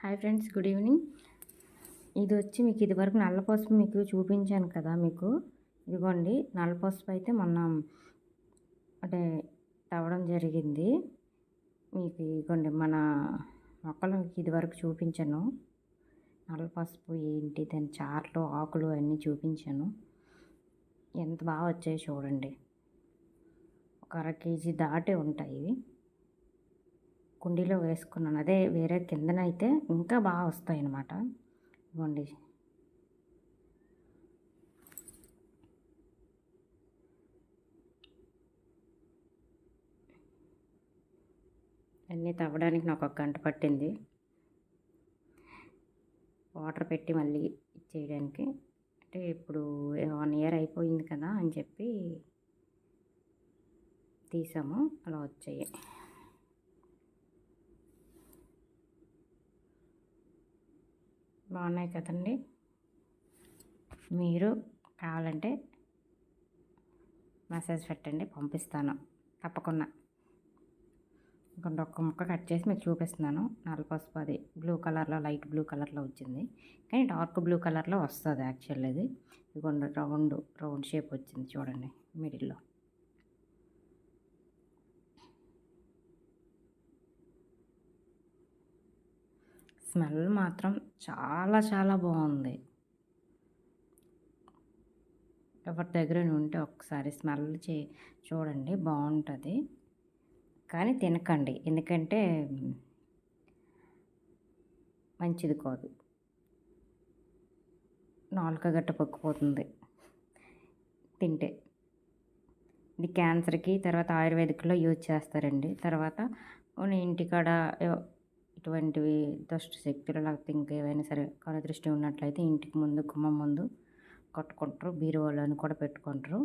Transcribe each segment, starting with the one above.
Hi friends, good evening. ఇది వచ్చి మీకు ఇదివరకు నల్ల పసుపు మీకు చూపించాను కదా. మీకు ఇదిగోండి నల్ల పసుపు అయితే మొన్న అంటే తవ్వడం జరిగింది. మీకు ఇదిగోండి మన మొక్కలకి ఇదివరకు చూపించాను. నల్ల పసుపు ఏంటి, దాని చార్లు ఆకులు అన్నీ చూపించాను. ఎంత బాగా వచ్చాయి చూడండి. ఒక 1/2 కేజీ దాటే ఉంటాయి. కుండీలో వేసుకున్నాను. అదే వేరే కిందనైతే ఇంకా బాగా వస్తాయి అన్నమాట. ఇవ్వండి, అన్నీ తవ్వడానికి నాకు 1 గంట పట్టింది. వాటర్ పెట్టి మళ్ళీ చేయడానికి. అంటే ఇప్పుడు 1 ఇయర్ అయిపోయింది కదా అని చెప్పి తీసాము. అలా వచ్చాయి. బాగున్నాయి కదండి. మీరు కావాలంటే మెసేజ్ పెట్టండి, పంపిస్తాను తప్పకుండా. ఒక్క ముక్క కట్ చేసి మీకు చూపిస్తున్నాను. నల్ల పసుపు అది బ్లూ కలర్లో, లైట్ బ్లూ కలర్లో వచ్చింది, కానీ డార్క్ బ్లూ కలర్లో వస్తుంది యాక్చువల్. అది ఇదిగోండి రౌండ్ షేప్ వచ్చింది చూడండి మిడిల్లో. స్మెల్ మాత్రం చాలా చాలా బాగుంది. ఎవరి దగ్గర ఉంటే ఒకసారి స్మెల్ చూడండి, బాగుంటుంది. కానీ తినకండి, ఎందుకంటే మంచిది కాదు. నాలుక గట్ట పొక్కిపోతుంది తింటే. ఇది క్యాన్సర్కి, తర్వాత ఆయుర్వేదిక్లో యూజ్ చేస్తారండి. తర్వాత ఇంటికాడ ఇటువంటివి దుష్ట శక్తులు లేకపోతే ఇంకా ఏవైనా సరే కనుదృష్టి ఉన్నట్లయితే ఇంటికి ముందు, గుమ్మం ముందు కట్టుకుంటారు. బీరువాళ్ళని కూడా పెట్టుకుంటారు.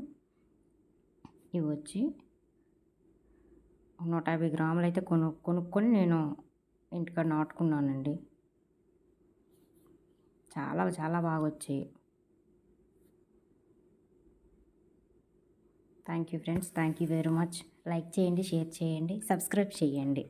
ఇవి వచ్చి 150 గ్రాములు అయితే కొనుక్కొని నేను ఇంటికాడ నాటుకున్నానండి. చాలా చాలా బాగా వచ్చాయి. Thank you friends, thank you very much. Like చేయండి, షేర్ చేయండి, సబ్స్క్రైబ్ చేయండి.